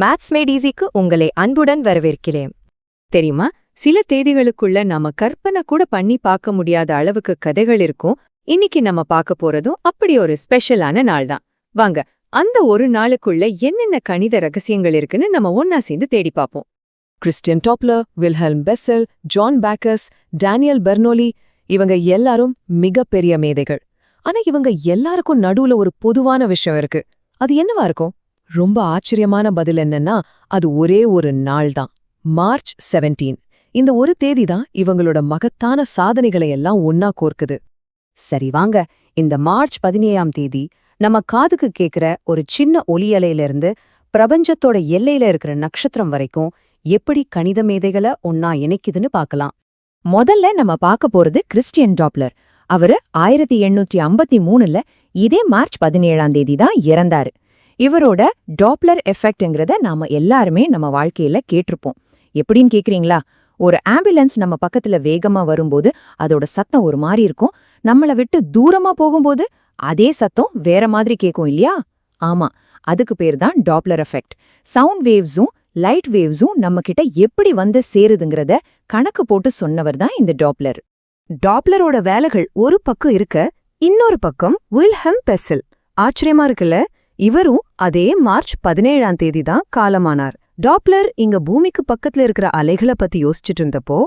Maths mat ஈஸிக்கு உங்களை அன்புடன் வரவேற்கிறேன். தெரியுமா, சில தேதிகளுக்குள்ள நாம கற்பனை கூட பண்ணி பார்க்க முடியாத அளவுக்கு கதைகள் இருக்கும். இன்னைக்கு நம்ம பார்க்க போறதும் அப்படி ஒரு ஸ்பெஷலான நாள் தான். வாங்க, அந்த ஒரு நாளுக்குள்ள என்னென்ன கணித ரகசியங்கள் இருக்குன்னு நம்ம ஒன்னா சேர்ந்து தேடி பார்ப்போம். Christian Doppler, Wilhelm Bessel, John Bacchus, Daniel Bernoulli, இவங்க எல்லாரும் மிகப்பெரிய மேதைகள். ஆனா இவங்க எல்லாருக்கும் நடுவுல ஒரு பொதுவான விஷயம் இருக்கு. அது என்னவா இருக்கும்? ரொம்ப ஆச்சரியமான பதில் என்னன்னா, அது ஒரே ஒரு நாள் தான், மார்ச் 17. இந்த ஒரு தேதி தான் இவங்களோட மகத்தான சாதனைகளை எல்லாம் ஒன்னா கோர்க்குது. சரி வாங்க, இந்த மார்ச் 17ஆம் தேதி நம்ம காதுக்கு கேக்குற ஒரு சின்ன ஒலியலையிலிருந்து பிரபஞ்சத்தோட எல்லையில இருக்கிற நட்சத்திரம் வரைக்கும் எப்படி கணித மேதைகளை ஒன்னா இணைக்குதுன்னு பார்க்கலாம். முதல்ல நம்ம பார்க்க போறது கிறிஸ்டியன் டாப்லர். அவரு 1853ல இதே மார்ச் 17ஆம் தேதி தான் இறந்தாரு. இவரோட டாப்லர் எஃபெக்ட்ங்கிறத நாம எல்லாருமே நம்ம வாழ்க்கையில கேட்டிருப்போம். எப்படின்னு கேக்குறீங்களா? ஒரு ஆம்புலன்ஸ் நம்ம பக்கத்துல வேகமா வரும்போது அதோட சத்தம் ஒரு மாதிரி இருக்கும். நம்மளை விட்டு தூரமா போகும்போது அதே சத்தம் வேற மாதிரி கேட்கும் இல்லையா? ஆமா, அதுக்கு பேர் தான் டாப்லர் எஃபெக்ட். சவுண்ட் வேவ்ஸும் லைட் வேவ்ஸும் நம்ம கிட்ட எப்படி வந்து சேருதுங்கிறத கணக்கு போட்டு சொன்னவர் தான் இந்த டாப்லர். டாப்லரோட வேலைகள் ஒரு பக்கம் இருக்க, இன்னொரு பக்கம் வில்ஹெல்ம் பெசல். ஆச்சரியமா இருக்குல்ல? இவரும் அதே மார்ச் 17ஆம் தேதி தான் காலமானார். டாப்லர் இங்க பூமிக்கு பக்கத்துல இருக்கிற அலைகளை பத்தி யோசிச்சுட்டு இருந்தப்போ,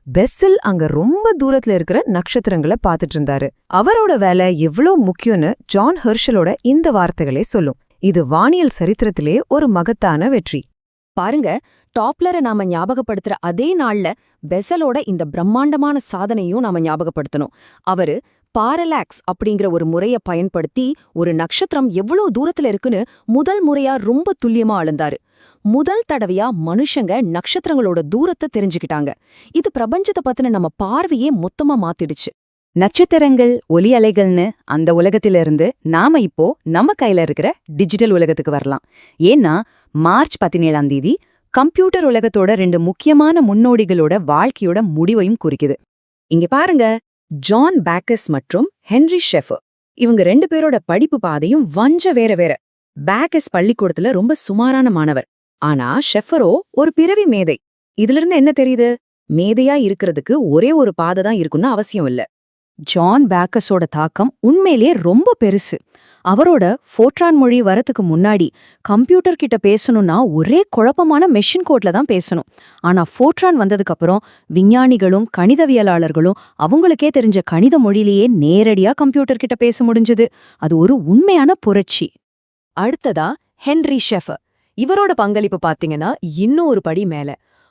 பெசல் அங்க ரொம்ப தூரத்துல இருக்கிற நட்சத்திரங்களை பார்த்துட்டு இருந்தாரு. அவரோட வேலை எவ்வளவு முக்கியம்னு ஜான் ஹெர்ஷலோட இந்த வார்த்தைகளே சொல்லும். இது வானியல் சரித்திரத்திலே ஒரு மகத்தான வெற்றி. பாருங்க, டாப்லரை நாம ஞாபகப்படுத்துற அதே நாள்ல பெசலோட இந்த பிரம்மாண்டமான சாதனையும் நாம ஞாபகப்படுத்தணும். அவரு பாரலாக்ஸ் அப்படிங்கிற ஒரு முறைய பயன்படுத்தி ஒரு நட்சத்திரம் எவ்வளவு தூரத்துல இருக்குன்னு முதல் முறையா ரொம்ப துல்லியமா அளந்தாரு. முதல் தடவையா மனுஷங்க நட்சத்திரங்களோட தூரத்தை தெரிஞ்சுக்கிட்டாங்க. இது பிரபஞ்சத்தை பத்தின நம்ம பார்வையே மொத்தமா மாத்திடுச்சு. நட்சத்திரங்கள், ஒலி அலைகள்னு அந்த உலகத்திலிருந்து நாம இப்போ நம்ம கையில இருக்கிற டிஜிட்டல் உலகத்துக்கு வரலாம். ஏன்னா மார்ச் 17ஆம் தேதி கம்ப்யூட்டர் உலகத்தோட 2 முக்கியமான முன்னோடிகளோட வாழ்க்கையோட முடிவையும் குறிக்குது. இங்க பாருங்க, ஜான் பேக்கஸ் மற்றும் ஹென்ரி ஷெஃபர். இவங்க 2 பேரோட படிப்பு பாதையும் வேற வேற. பேக்கஸ் பள்ளிக்கூடத்துல ரொம்ப சுமாரான மாணவர். ஆனா ஷெஃபரோ ஒரு பிறவி மேதை. இதிலிருந்து என்ன தெரியுது? மேதையா இருக்கிறதுக்கு ஒரே ஒரு பாதை தான் இருக்குன்னு அவசியம் இல்ல. ஜான் பேக்கஸோட தாக்கம் உண்மையிலேயே ரொம்ப பெருசு. அவரோட ஃபோட்ரான் மொழி வரத்துக்கு முன்னாடி கம்ப்யூட்டர் கிட்ட பேசணும்னா ஒரே குழப்பமான மெஷின் கோட்ல தான் பேசணும். ஆனா ஃபோட்ரான் வந்ததுக்கு அப்புறம் விஞ்ஞானிகளும் கணிதவியலாளர்களும் அவங்களுக்கே தெரிஞ்ச கணித மொழியிலேயே நேரடியா கம்ப்யூட்டர் கிட்ட பேச முடிஞ்சது. அது ஒரு உண்மையான புரட்சி. அடுத்ததா ஹென்ரி ஷெஃபர். இவரோட பங்களிப்பு பாத்தீங்கன்னா இன்னும் ஒரு படி மேல,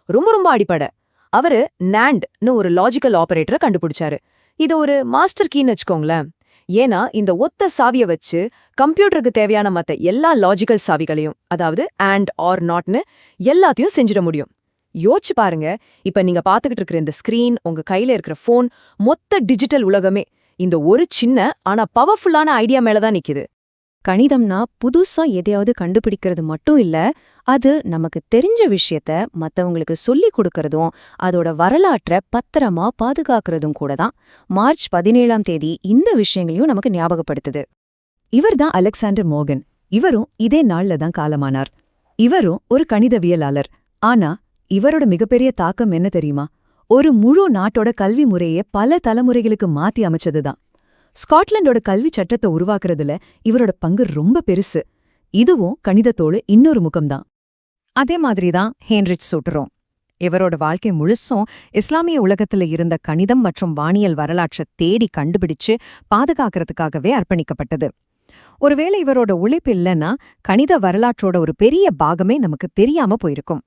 ரொம்ப அடிப்படை. அவரு நாண்ட்னு ஒரு லாஜிக்கல் ஆபரேட்டரை கண்டுபிடிச்சாரு. இது ஒரு மாஸ்டர் கீன்னு வச்சுக்கோங்களேன். ஏன்னா இந்த ஒத்த சாவிய வச்சு கம்ப்யூட்டருக்கு தேவையான மத்த எல்லா லாஜிக்கல் சாவிகளையும், அதாவது அண்ட் ஆர் நாட்னு எல்லாத்தையும் செஞ்சிட முடியும். யோசிச்சு பாருங்க, இப்ப நீங்க பாத்துக்கிட்டு இருக்கிற இந்த ஸ்கிரீன், உங்க கையில இருக்கிற போன், மொத்த டிஜிட்டல் உலகமே இந்த ஒரு சின்ன ஆனா பவர்ஃபுல்லான ஐடியா மேலதான் நிக்குது. கணிதம்னா புதுசா எதையாவது கண்டுபிடிக்கிறது மட்டும் இல்ல, அது நமக்கு தெரிஞ்ச விஷயத்த மத்தவங்களுக்கு சொல்லி கொடுக்கறதும் அதோட வரலாற்றை பத்திரமா பாதுகாக்கிறதும் கூட தான். மார்ச் 17ஆம் தேதி இந்த விஷயங்களையும் நமக்கு ஞாபகப்படுத்துது. இவர்தான் அலெக்சாண்டர் மோகன். இவரும் இதே நாள்ல தான் காலமானார். இவரும் ஒரு கணிதவியலாளர். ஆனா இவரோட மிகப்பெரிய தாக்கம் என்ன தெரியுமா? ஒரு முழு நாட்டோட கல்வி முறையே பல தலைமுறைகளுக்கு மாத்தி அமைச்சதுதான். ஸ்காட்லாண்டோட கல்வி சட்டத்தை உருவாக்குறதுல இவரோட பங்கு ரொம்ப பெருசு. இதுவும் கணிதத்தோடு இன்னொரு முகம்தான். அதே மாதிரிதான் ஹென்ரிச் சூட்டரும். இவரோட வாழ்க்கை முழுசும் இஸ்லாமிய உலகத்துல இருந்த கணிதம் மற்றும் வானியல் வரலாற்றை தேடி கண்டுபிடிச்சு பாதுகாக்கிறதுக்காகவே அர்ப்பணிக்கப்பட்டது. ஒருவேளை இவரோட உழைப்பு இல்லைன்னா கணித வரலாற்றோட ஒரு பெரிய பாகமே நமக்கு தெரியாம போயிருக்கும்.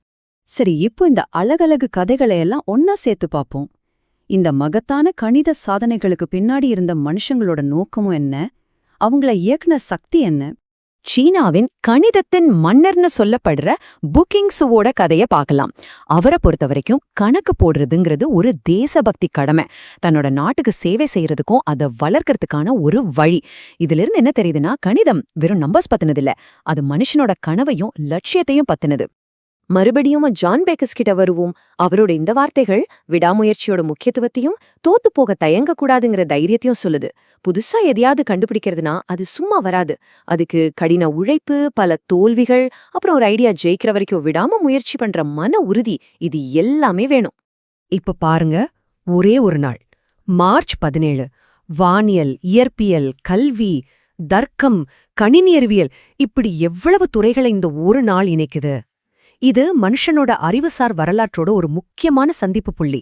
சரி, இப்போ இந்த அழகழகு கதைகளையெல்லாம் ஒன்னா சேர்த்து பார்ப்போம். இந்த மகத்தான கணித சாதனைகளுக்கு பின்னாடி இருந்த மனுஷங்களோட நோக்கமும் என்ன? அவங்கள இயக்குன சக்தி என்ன? சீனாவின் கணிதத்தின் மன்னர்னு சொல்லப்படுற புக்கிங்ஸுவோட கதைய பார்க்கலாம். அவரை பொறுத்த வரைக்கும் கணக்கு போடுறதுங்கிறது ஒரு தேசபக்தி கடமை. தன்னோட நாட்டுக்கு சேவை செய்யறதுக்கும் அதை வளர்க்கறதுக்கான ஒரு வழி. இதிலிருந்து என்ன தெரியுதுன்னா, கணிதம் வெறும் நம்பர்ஸ் பத்தினதில்ல, அது மனுஷனோட கனவையும் லட்சியத்தையும் பத்தினது. மறுபடியும் ஜான் பேக்கஸ் கிட்ட வருவோம். அவரோட இந்த வார்த்தைகள் விடாமுயற்சியோட முக்கியத்துவத்தையும் தோத்து போக தயங்கக்கூடாதுங்கிற தைரியத்தையும் சொல்லுது. புதுசா எதையாவது கண்டுபிடிக்கிறதுனா அது சும்மா வராது. அதுக்கு கடின உழைப்பு, பல தோல்விகள், அப்புறம் ஒரு ஐடியா ஜெயிக்கிற வரைக்கும் விடாம முயற்சி பண்ற மன உறுதி, இது எல்லாமே வேணும். இப்ப பாருங்க, ஒரே ஒரு நாள் மார்ச் 17 வானியல், இயற்பியல், கல்வி, தர்க்கம், கணினி அறிவியல், இப்படி எவ்வளவு துறைகளை இந்த ஒரு நாள் இணைக்குது. இது மனுஷனோட அறிவுசார் வரலாற்றோட ஒரு முக்கியமான சந்திப்பு புள்ளி.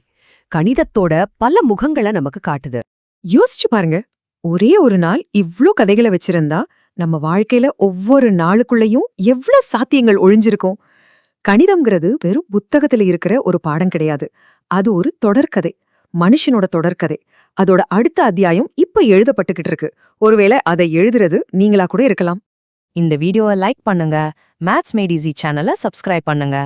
கணிதத்தோட பல முகங்களை நமக்கு காட்டுது. யோசிச்சு பாருங்க, ஒரே ஒரு நாள் இவ்ளோ கதைகளை வச்சிருந்தா நம்ம வாழ்க்கையில ஒவ்வொரு நாளுக்குள்ளயும் எவ்வளவு சாத்தியங்கள் ஒழிஞ்சிருக்கும். கணிதம்ங்கிறது வெறும் புத்தகத்துல இருக்கிற ஒரு பாடம் கிடையாது. அது ஒரு தொடர்கதை, மனுஷனோட தொடர்கதை. அதோட அடுத்த அத்தியாயம் இப்ப எழுதப்பட்டுக்கிட்டு இருக்கு. ஒருவேளை அதை எழுதுறது நீங்களா கூட இருக்கலாம். இந்த வீடியோவை லைக் பண்ணுங்க. மேத்ஸ் மேட் ஈஸி சேனலை சப்ஸ்கிரைப் பண்ணுங்க.